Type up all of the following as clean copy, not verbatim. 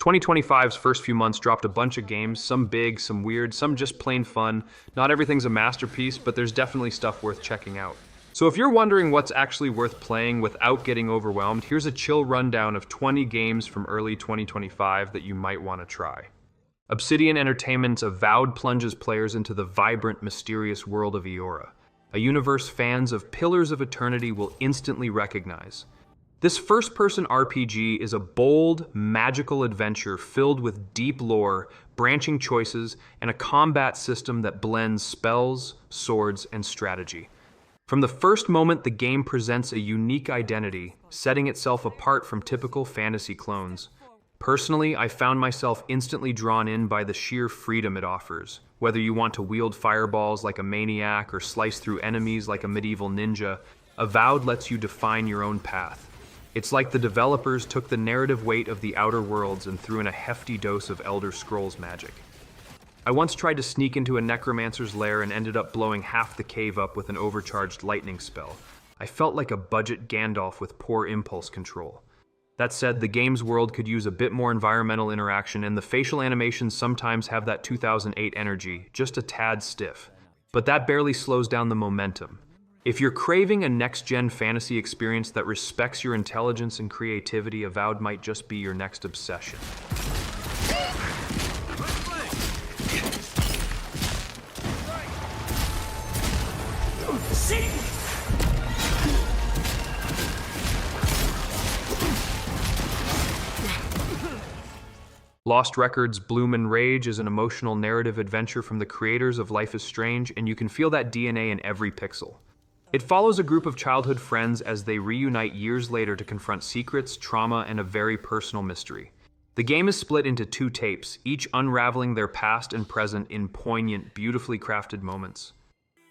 2025's first few months dropped a bunch of games, some big, some weird, some just plain fun. Not everything's a masterpiece, but there's definitely stuff worth checking out. So if you're wondering what's actually worth playing without getting overwhelmed, here's a chill rundown of 20 games from early 2025 that you might want to try. Obsidian Entertainment's Avowed plunges players into the vibrant, mysterious world of Eora, a universe fans of Pillars of Eternity will instantly recognize. This first-person RPG is a bold, magical adventure filled with deep lore, branching choices, and a combat system that blends spells, swords, and strategy. From the first moment, the game presents a unique identity, setting itself apart from typical fantasy clones. Personally, I found myself instantly drawn in by the sheer freedom it offers. Whether you want to wield fireballs like a maniac or slice through enemies like a medieval ninja, Avowed lets you define your own path. It's like the developers took the narrative weight of the Outer Worlds and threw in a hefty dose of Elder Scrolls magic. I once tried to sneak into a necromancer's lair and ended up blowing half the cave up with an overcharged lightning spell. I felt like a budget Gandalf with poor impulse control. That said, the game's world could use a bit more environmental interaction, and the facial animations sometimes have that 2008 energy, just a tad stiff. But that barely slows down the momentum. If you're craving a next-gen fantasy experience that respects your intelligence and creativity, Avowed might just be your next obsession. Lost Records' Bloom and Rage is an emotional narrative adventure from the creators of Life is Strange, and you can feel that DNA in every pixel. It follows a group of childhood friends as they reunite years later to confront secrets, trauma, and a very personal mystery. The game is split into two tapes, each unraveling their past and present in poignant, beautifully crafted moments.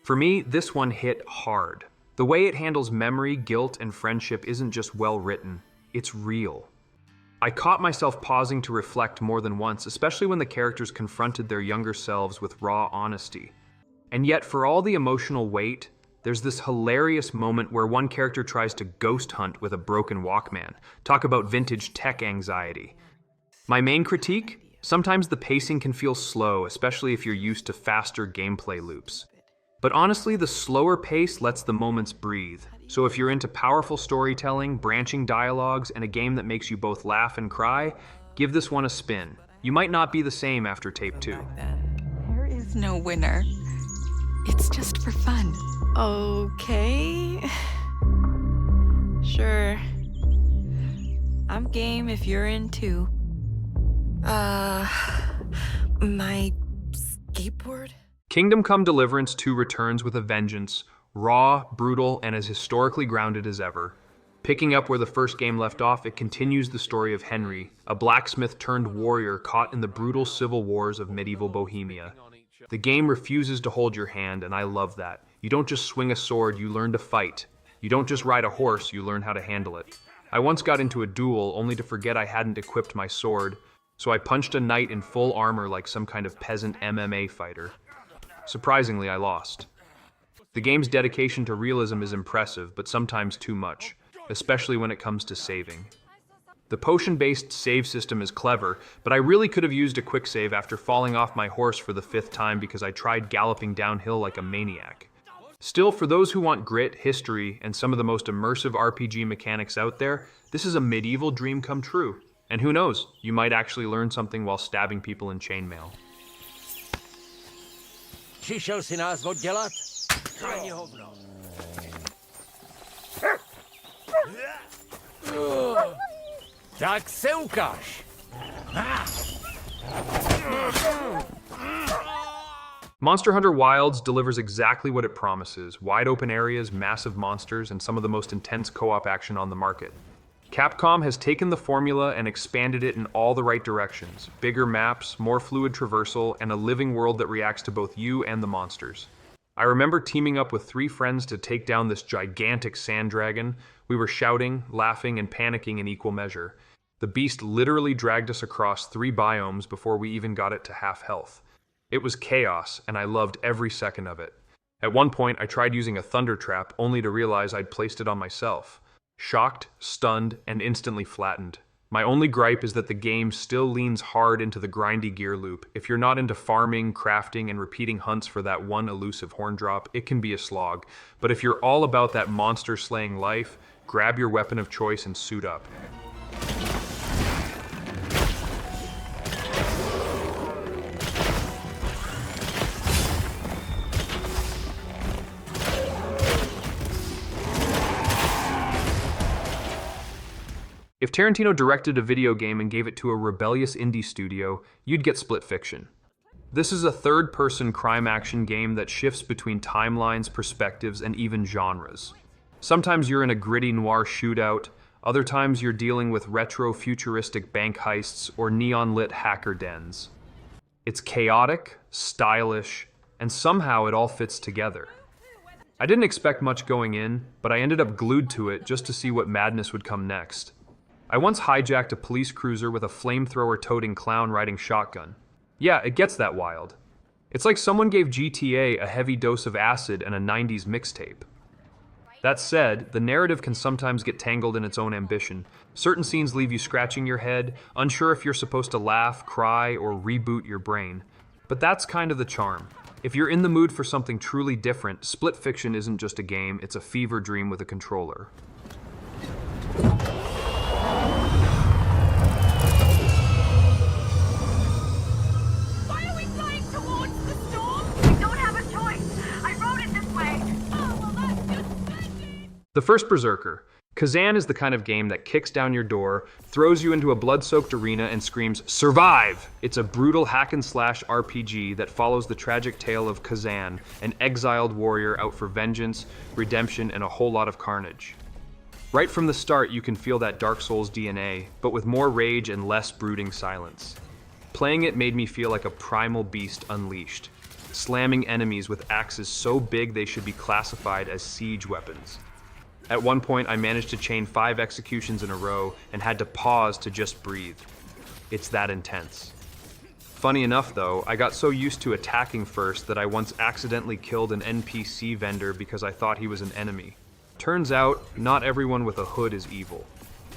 For me, this one hit hard. The way it handles memory, guilt, and friendship isn't just well written, it's real. I caught myself pausing to reflect more than once, especially when the characters confronted their younger selves with raw honesty. And yet, for all the emotional weight, there's this hilarious moment where one character tries to ghost hunt with a broken Walkman. Talk about vintage tech anxiety. My main critique? Sometimes the pacing can feel slow, especially if you're used to faster gameplay loops. But honestly, the slower pace lets the moments breathe. So if you're into powerful storytelling, branching dialogues, and a game that makes you both laugh and cry, give this one a spin. You might not be the same after tape 2. There is no winner. It's just for fun. Okay. Sure. I'm game if you're in too. My skateboard? Kingdom Come Deliverance 2 returns with a vengeance, raw, brutal, and as historically grounded as ever. Picking up where the first game left off, it continues the story of Henry, a blacksmith turned warrior caught in the brutal civil wars of medieval Bohemia. The game refuses to hold your hand, and I love that. You don't just swing a sword, you learn to fight. You don't just ride a horse, you learn how to handle it. I once got into a duel only to forget I hadn't equipped my sword, so I punched a knight in full armor like some kind of peasant MMA fighter. Surprisingly, I lost. The game's dedication to realism is impressive, but sometimes too much, especially when it comes to saving. The potion-based save system is clever, but I really could have used a quick save after falling off my horse for the 5th time because I tried galloping downhill like a maniac. Still, for those who want grit, history, and some of the most immersive RPG mechanics out there, this is a medieval dream come true. And who knows, you might actually learn something while stabbing people in chainmail. Přišel si nás oddělat? Ani hovno. Tak se ukáž. Monster Hunter Wilds delivers exactly what it promises: wide open areas, massive monsters, and some of the most intense co-op action on the market. Capcom has taken the formula and expanded it in all the right directions. Bigger maps, more fluid traversal, and a living world that reacts to both you and the monsters. I remember teaming up with 3 friends to take down this gigantic sand dragon. We were shouting, laughing, and panicking in equal measure. The beast literally dragged us across 3 biomes before we even got it to half health. It was chaos, and I loved every second of it. At one point, I tried using a thunder trap, only to realize I'd placed it on myself. Shocked, stunned, and instantly flattened. My only gripe is that the game still leans hard into the grindy gear loop. If you're not into farming, crafting, and repeating hunts for that one elusive horn drop, it can be a slog. But if you're all about that monster-slaying life, grab your weapon of choice and suit up. If Tarantino directed a video game and gave it to a rebellious indie studio, you'd get Split Fiction. This is a third-person crime-action game that shifts between timelines, perspectives, and even genres. Sometimes you're in a gritty noir shootout, other times you're dealing with retro-futuristic bank heists or neon-lit hacker dens. It's chaotic, stylish, and somehow it all fits together. I didn't expect much going in, but I ended up glued to it just to see what madness would come next. I once hijacked a police cruiser with a flamethrower-toting clown riding shotgun. Yeah, it gets that wild. It's like someone gave GTA a heavy dose of acid and a 90s mixtape. That said, the narrative can sometimes get tangled in its own ambition. Certain scenes leave you scratching your head, unsure if you're supposed to laugh, cry, or reboot your brain. But that's kind of the charm. If you're in the mood for something truly different, Split Fiction isn't just a game, it's a fever dream with a controller. The first Berserker. Kazan is the kind of game that kicks down your door, throws you into a blood-soaked arena, and screams, "Survive!" It's a brutal hack-and-slash RPG that follows the tragic tale of Kazan, an exiled warrior out for vengeance, redemption, and a whole lot of carnage. Right from the start, you can feel that Dark Souls DNA, but with more rage and less brooding silence. Playing it made me feel like a primal beast unleashed, slamming enemies with axes so big they should be classified as siege weapons. At one point, I managed to chain 5 executions in a row and had to pause to just breathe. It's that intense. Funny enough though, I got so used to attacking first that I once accidentally killed an NPC vendor because I thought he was an enemy. Turns out, not everyone with a hood is evil.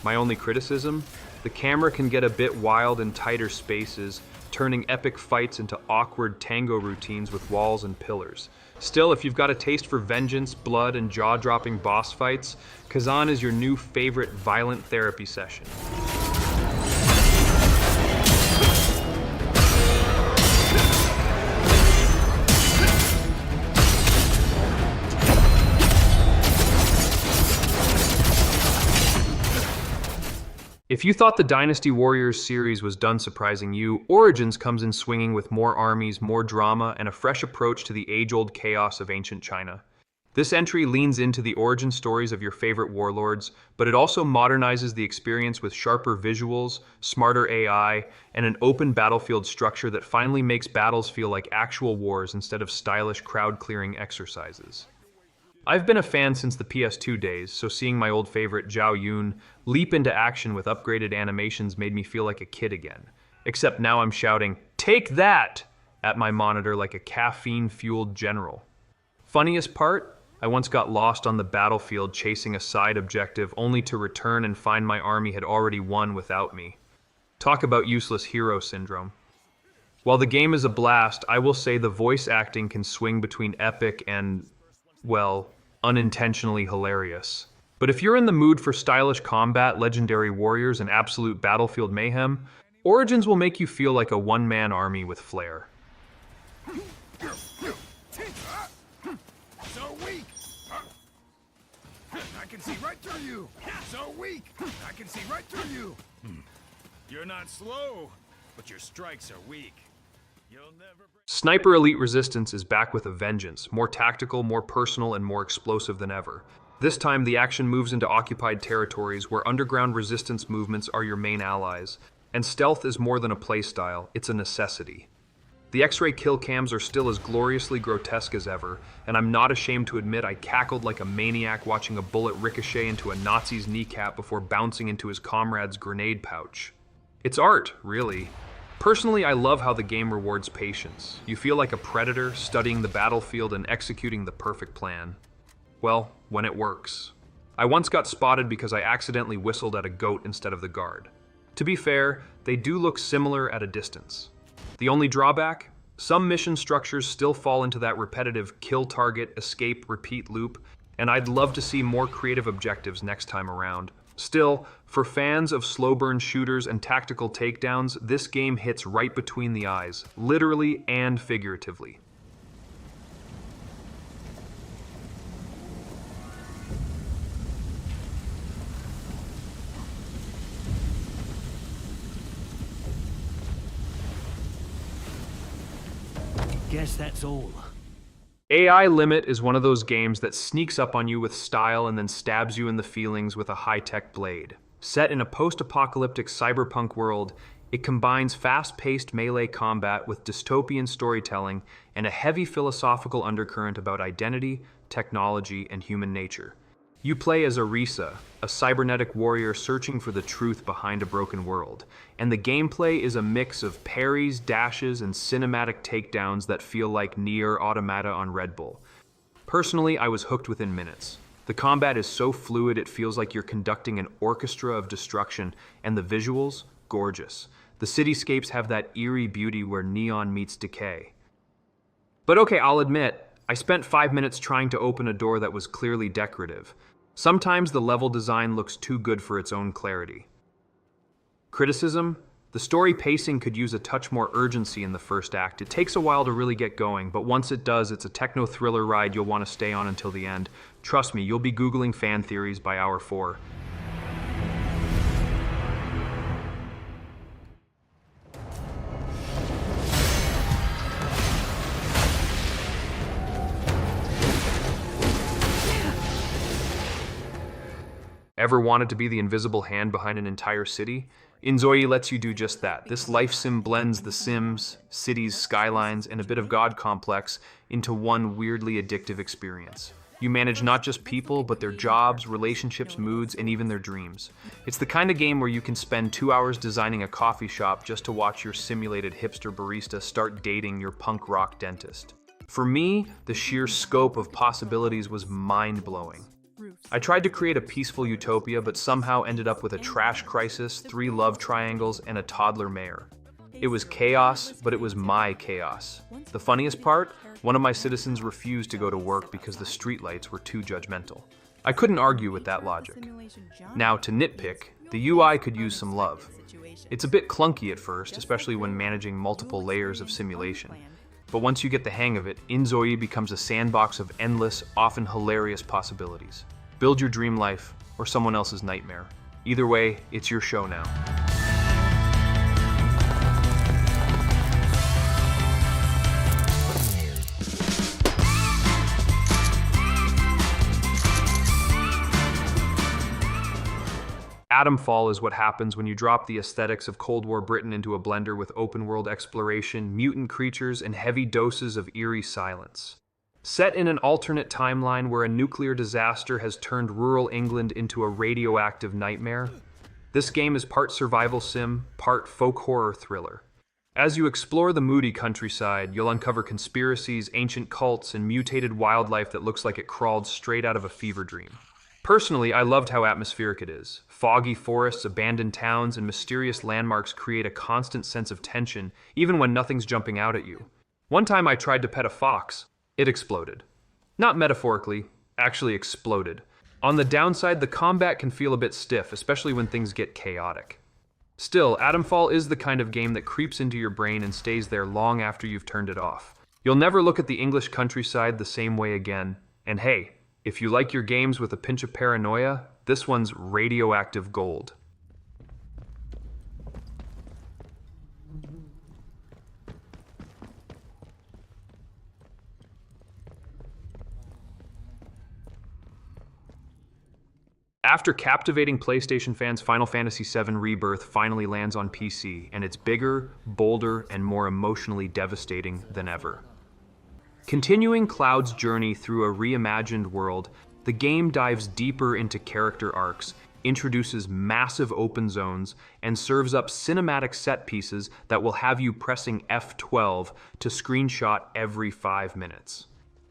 My only criticism? The camera can get a bit wild in tighter spaces, turning epic fights into awkward tango routines with walls and pillars. Still, if you've got a taste for vengeance, blood, and jaw-dropping boss fights, Kazan is your new favorite violent therapy session. If you thought the Dynasty Warriors series was done surprising you, Origins comes in swinging with more armies, more drama, and a fresh approach to the age-old chaos of ancient China. This entry leans into the origin stories of your favorite warlords, but it also modernizes the experience with sharper visuals, smarter AI, and an open battlefield structure that finally makes battles feel like actual wars instead of stylish crowd-clearing exercises. I've been a fan since the PS2 days, so seeing my old favorite Zhao Yun leap into action with upgraded animations made me feel like a kid again. Except now I'm shouting, "Take that!" at my monitor like a caffeine-fueled general. Funniest part? I once got lost on the battlefield chasing a side objective only to return and find my army had already won without me. Talk about useless hero syndrome. While the game is a blast, I will say the voice acting can swing between epic and, well, unintentionally hilarious. But if you're in the mood for stylish combat, legendary warriors, and absolute battlefield mayhem, Origins will make you feel like a one-man army with flair. So weak! I can see right through you! So weak! I can see right through you! You're not slow, but your strikes are weak. You'll never... Sniper Elite Resistance is back with a vengeance, more tactical, more personal, and more explosive than ever. This time, the action moves into occupied territories where underground resistance movements are your main allies, and stealth is more than a playstyle, it's a necessity. The X-ray kill cams are still as gloriously grotesque as ever, and I'm not ashamed to admit I cackled like a maniac watching a bullet ricochet into a Nazi's kneecap before bouncing into his comrade's grenade pouch. It's art, really. Personally, I love how the game rewards patience. You feel like a predator, studying the battlefield and executing the perfect plan. Well, when it works. I once got spotted because I accidentally whistled at a goat instead of the guard. To be fair, they do look similar at a distance. The only drawback? Some mission structures still fall into that repetitive kill target, escape, repeat loop, and I'd love to see more creative objectives next time around. Still, for fans of slow burn shooters and tactical takedowns, this game hits right between the eyes, literally and figuratively. Guess that's all. AI Limit is one of those games that sneaks up on you with style and then stabs you in the feelings with a high-tech blade. Set in a post-apocalyptic cyberpunk world, it combines fast-paced melee combat with dystopian storytelling and a heavy philosophical undercurrent about identity, technology, and human nature. You play as Arisa, a cybernetic warrior searching for the truth behind a broken world, and the gameplay is a mix of parries, dashes, and cinematic takedowns that feel like Nier Automata on Red Bull. Personally, I was hooked within minutes. The combat is so fluid it feels like you're conducting an orchestra of destruction, and the visuals, gorgeous. The cityscapes have that eerie beauty where neon meets decay. But okay, I'll admit, I spent 5 minutes trying to open a door that was clearly decorative. Sometimes the level design looks too good for its own clarity. Criticism? The story pacing could use a touch more urgency in the first act. It takes a while to really get going, but once it does, it's a techno-thriller ride you'll want to stay on until the end. Trust me, you'll be Googling fan theories by hour 4. Ever wanted to be the invisible hand behind an entire city? Inzoi lets you do just that. This life sim blends the Sims, cities, skylines, and a bit of God complex into one weirdly addictive experience. You manage not just people, but their jobs, relationships, moods, and even their dreams. It's the kind of game where you can spend 2 hours designing a coffee shop just to watch your simulated hipster barista start dating your punk rock dentist. For me, the sheer scope of possibilities was mind-blowing. I tried to create a peaceful utopia, but somehow ended up with a trash crisis, 3 love triangles, and a toddler mayor. It was chaos, but it was my chaos. The funniest part? One of my citizens refused to go to work because the streetlights were too judgmental. I couldn't argue with that logic. Now, to nitpick, the UI could use some love. It's a bit clunky at first, especially when managing multiple layers of simulation. But once you get the hang of it, Inzoi becomes a sandbox of endless, often hilarious possibilities. Build your dream life, or someone else's nightmare. Either way, it's your show now. Atomfall is what happens when you drop the aesthetics of Cold War Britain into a blender with open-world exploration, mutant creatures, and heavy doses of eerie silence. Set in an alternate timeline where a nuclear disaster has turned rural England into a radioactive nightmare, this game is part survival sim, part folk horror thriller. As you explore the moody countryside, you'll uncover conspiracies, ancient cults, and mutated wildlife that looks like it crawled straight out of a fever dream. Personally, I loved how atmospheric it is. Foggy forests, abandoned towns, and mysterious landmarks create a constant sense of tension, even when nothing's jumping out at you. One time I tried to pet a fox. It exploded. Not metaphorically, actually exploded. On the downside, the combat can feel a bit stiff, especially when things get chaotic. Still, Atomfall is the kind of game that creeps into your brain and stays there long after you've turned it off. You'll never look at the English countryside the same way again, and hey, if you like your games with a pinch of paranoia, this one's radioactive gold. After captivating PlayStation fans, Final Fantasy VII Rebirth finally lands on PC, and it's bigger, bolder, and more emotionally devastating than ever. Continuing Cloud's journey through a reimagined world, the game dives deeper into character arcs, introduces massive open zones, and serves up cinematic set pieces that will have you pressing F12 to screenshot every 5 minutes.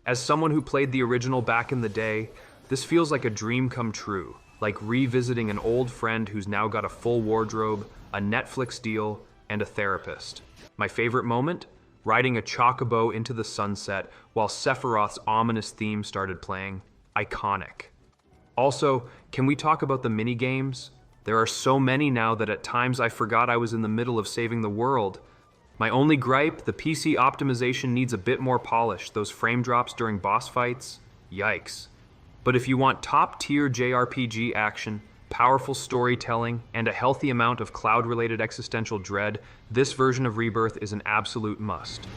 As someone who played the original back in the day, this feels like a dream come true, like revisiting an old friend who's now got a full wardrobe, a Netflix deal, and a therapist. My favorite moment? Riding a chocobo into the sunset while Sephiroth's ominous theme started playing. Iconic. Also, can we talk about the mini-games? There are so many now that at times I forgot I was in the middle of saving the world. My only gripe, the PC optimization needs a bit more polish. Those frame drops during boss fights? Yikes. But if you want top-tier JRPG action, powerful storytelling, and a healthy amount of cloud-related existential dread, this version of Rebirth is an absolute must.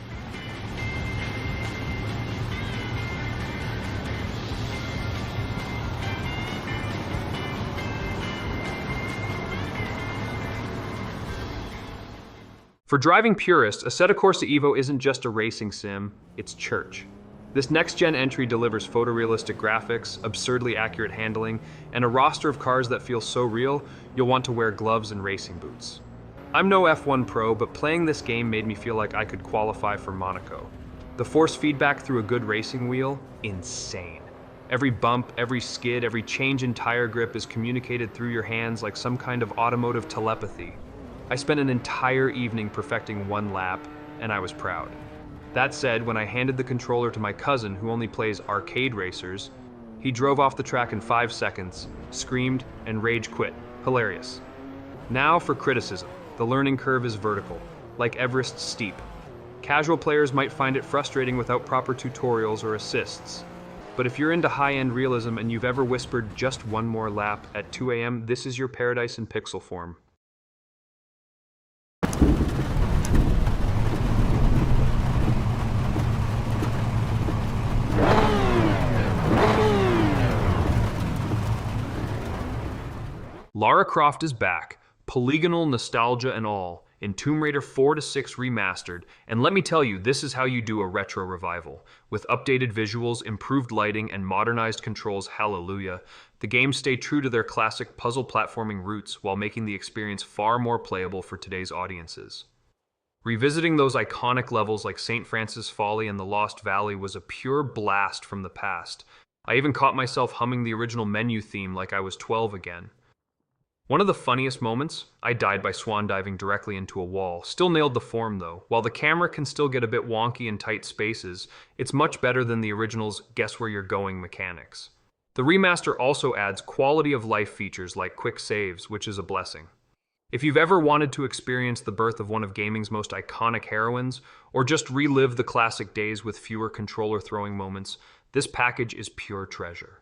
For driving purists, Assetto Corsa Evo isn't just a racing sim, it's church. This next-gen entry delivers photorealistic graphics, absurdly accurate handling, and a roster of cars that feel so real, you'll want to wear gloves and racing boots. I'm no F1 pro, but playing this game made me feel like I could qualify for Monaco. The force feedback through a good racing wheel? Insane. Every bump, every skid, every change in tire grip is communicated through your hands like some kind of automotive telepathy. I spent an entire evening perfecting one lap, and I was proud. That said, when I handed the controller to my cousin who only plays arcade racers, he drove off the track in 5 seconds, screamed, and rage quit. Hilarious. Now for criticism. The learning curve is vertical, like Everest's steep. Casual players might find it frustrating without proper tutorials or assists. But if you're into high-end realism and you've ever whispered just one more lap at 2 a.m., this is your paradise in pixel form. Lara Croft is back, polygonal nostalgia and all, in Tomb Raider 4 to 6 remastered, and let me tell you, this is how you do a retro revival. With updated visuals, improved lighting, and modernized controls, hallelujah, the games stay true to their classic puzzle platforming roots while making the experience far more playable for today's audiences. Revisiting those iconic levels like St. Francis Folly and the Lost Valley was a pure blast from the past. I even caught myself humming the original menu theme like I was 12 again. One of the funniest moments, I died by swan diving directly into a wall. Still nailed the form though. While the camera can still get a bit wonky in tight spaces, it's much better than the original's guess where you're going mechanics. The remaster also adds quality of life features like quick saves, which is a blessing. If you've ever wanted to experience the birth of one of gaming's most iconic heroines, or just relive the classic days with fewer controller throwing moments, this package is pure treasure.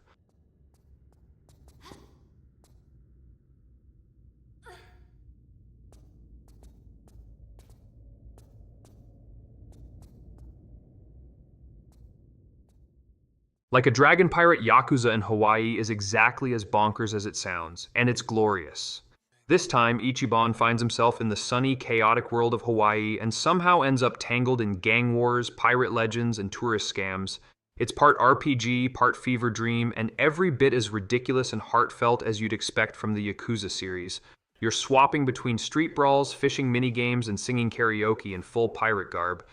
Like a dragon pirate, Yakuza in Hawaii is exactly as bonkers as it sounds, and it's glorious. This time, Ichiban finds himself in the sunny, chaotic world of Hawaii and somehow ends up tangled in gang wars, pirate legends, and tourist scams. It's part RPG, part fever dream, and every bit as ridiculous and heartfelt as you'd expect from the Yakuza series. You're swapping between street brawls, fishing minigames, and singing karaoke in full pirate garb.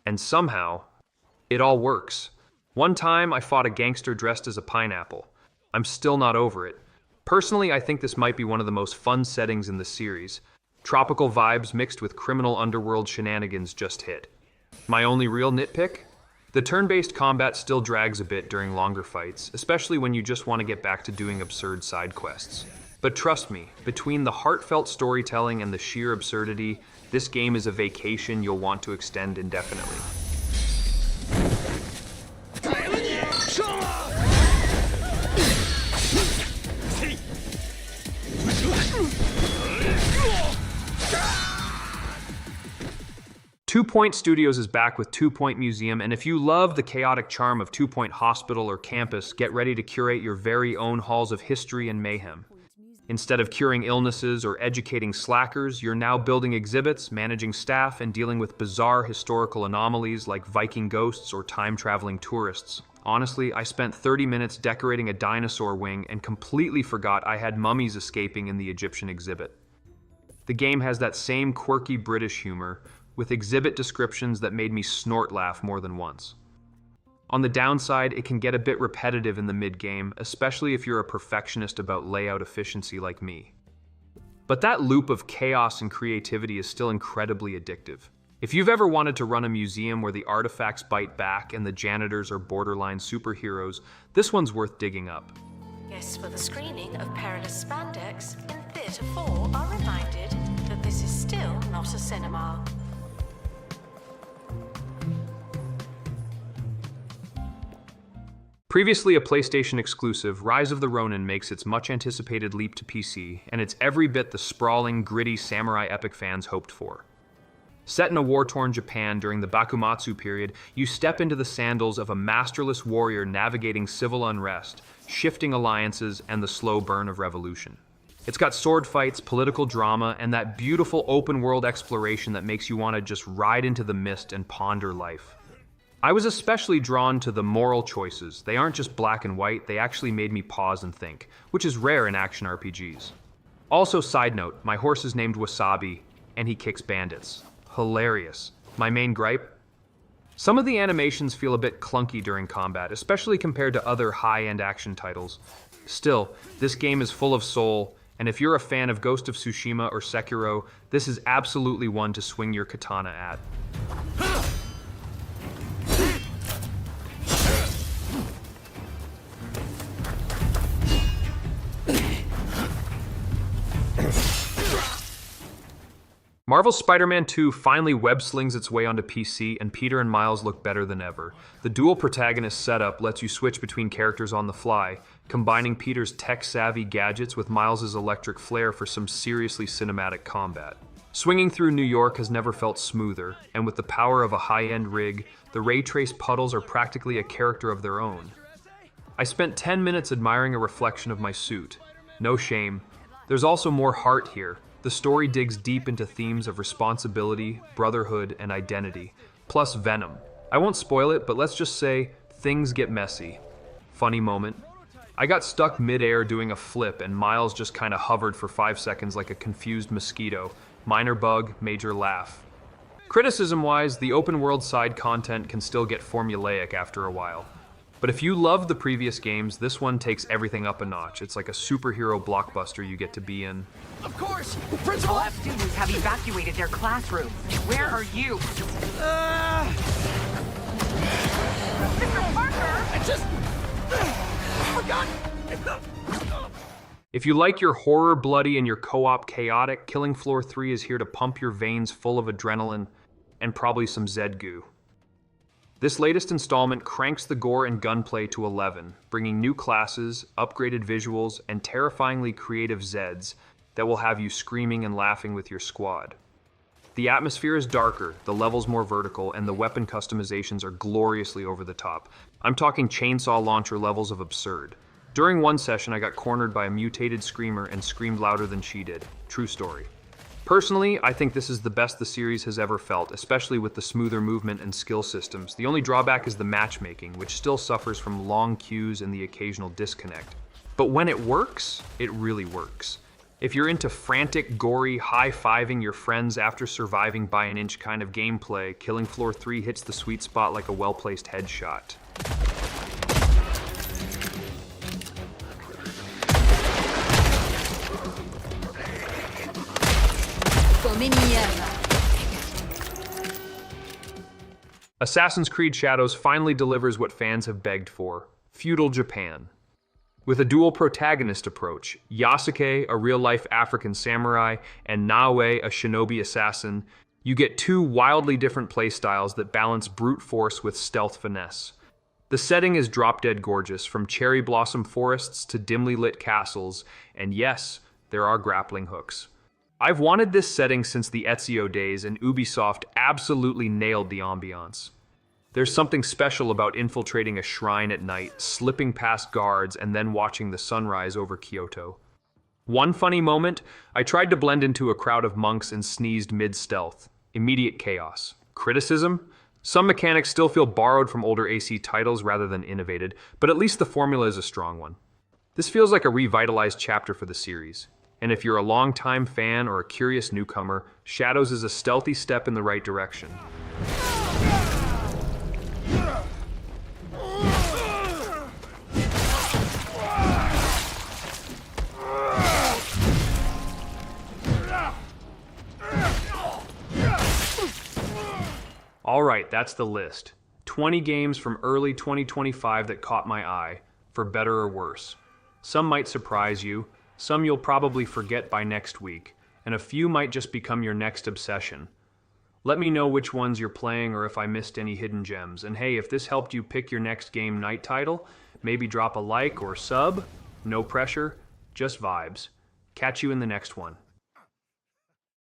And somehow, it all works. One time, I fought a gangster dressed as a pineapple. I'm still not over it. Personally, I think this might be one of the most fun settings in the series. Tropical vibes mixed with criminal underworld shenanigans just hit. My only real nitpick? The turn-based combat still drags a bit during longer fights, especially when you just want to get back to doing absurd side quests. But trust me, between the heartfelt storytelling and the sheer absurdity, this game is a vacation you'll want to extend indefinitely. 2 Point Studios is back with 2 Point Museum, and if you love the chaotic charm of 2 Point Hospital or campus, get ready to curate your very own halls of history and mayhem. Instead of curing illnesses or educating slackers, you're now building exhibits, managing staff, and dealing with bizarre historical anomalies like Viking ghosts or time-traveling tourists. Honestly, I spent 30 minutes decorating a dinosaur wing and completely forgot I had mummies escaping in the Egyptian exhibit. The game has that same quirky British humor, with exhibit descriptions that made me snort laugh more than once. On the downside, it can get a bit repetitive in the mid-game, especially if you're a perfectionist about layout efficiency like me. But that loop of chaos and creativity is still incredibly addictive. If you've ever wanted to run a museum where the artifacts bite back and the janitors are borderline superheroes, this one's worth digging up. Guests for the screening of Perilous Spandex in Theatre 4 are reminded that this is still not a cinema. Previously a PlayStation exclusive, Rise of the Ronin makes its much-anticipated leap to PC, and it's every bit the sprawling, gritty samurai epic fans hoped for. Set in a war-torn Japan during the Bakumatsu period, you step into the sandals of a masterless warrior navigating civil unrest, shifting alliances, and the slow burn of revolution. It's got sword fights, political drama, and that beautiful open-world exploration that makes you want to just ride into the mist and ponder life. I was especially drawn to the moral choices. They aren't just black and white, they actually made me pause and think, which is rare in action RPGs. Also, side note, my horse is named Wasabi, and he kicks bandits. Hilarious. My main gripe? Some of the animations feel a bit clunky during combat, especially compared to other high-end action titles. Still, this game is full of soul, and if you're a fan of Ghost of Tsushima or Sekiro, this is absolutely one to swing your katana at. Marvel's Spider-Man 2 finally web-slings its way onto PC, and Peter and Miles look better than ever. The dual protagonist setup lets you switch between characters on the fly, combining Peter's tech-savvy gadgets with Miles' electric flair for some seriously cinematic combat. Swinging through New York has never felt smoother, and with the power of a high-end rig, the ray-traced puddles are practically a character of their own. I spent 10 minutes admiring a reflection of my suit. No shame. There's also more heart here. The story digs deep into themes of responsibility, brotherhood, and identity, plus venom. I won't spoil it, but let's just say, things get messy. Funny moment. I got stuck mid-air doing a flip, and Miles just kinda hovered for 5 seconds like a confused mosquito. Minor bug, major laugh. Criticism-wise, the open-world side content can still get formulaic after a while. But if you love the previous games, this one takes everything up a notch. It's like a superhero blockbuster you get to be in. Of course! Principal! All students have evacuated their classrooms. Where are you? Mr. Parker! I just... forgot! If you like your horror bloody and your co-op chaotic, Killing Floor 3 is here to pump your veins full of adrenaline and probably some Zed goo. This latest installment cranks the gore and gunplay to 11, bringing new classes, upgraded visuals, and terrifyingly creative Zeds that will have you screaming and laughing with your squad. The atmosphere is darker, the levels more vertical, and the weapon customizations are gloriously over the top. I'm talking chainsaw launcher levels of absurd. During one session, I got cornered by a mutated screamer and screamed louder than she did. True story. Personally, I think this is the best the series has ever felt, especially with the smoother movement and skill systems. The only drawback is the matchmaking, which still suffers from long queues and the occasional disconnect. But when it works, it really works. If you're into frantic, gory, high-fiving your friends after surviving by an inch kind of gameplay, Killing Floor 3 hits the sweet spot like a well-placed headshot. Assassin's Creed Shadows finally delivers what fans have begged for: feudal Japan. With a dual protagonist approach, Yasuke, a real-life African samurai, and Naoe, a shinobi assassin, you get two wildly different playstyles that balance brute force with stealth finesse. The setting is drop-dead gorgeous, from cherry blossom forests to dimly lit castles, and yes, there are grappling hooks. I've wanted this setting since the Ezio days, and Ubisoft absolutely nailed the ambiance. There's something special about infiltrating a shrine at night, slipping past guards, and then watching the sunrise over Kyoto. One funny moment, I tried to blend into a crowd of monks and sneezed mid-stealth. Immediate chaos. Criticism? Some mechanics still feel borrowed from older AC titles rather than innovated, but at least the formula is a strong one. This feels like a revitalized chapter for the series. And if you're a longtime fan or a curious newcomer, Shadows is a stealthy step in the right direction. Alright, that's the list. 20 games from early 2025 that caught my eye, for better or worse. Some might surprise you, some you'll probably forget by next week, and a few might just become your next obsession. Let me know which ones you're playing or if I missed any hidden gems. And hey, if this helped you pick your next game night title, maybe drop a like or sub. No pressure, just vibes. Catch you in the next one.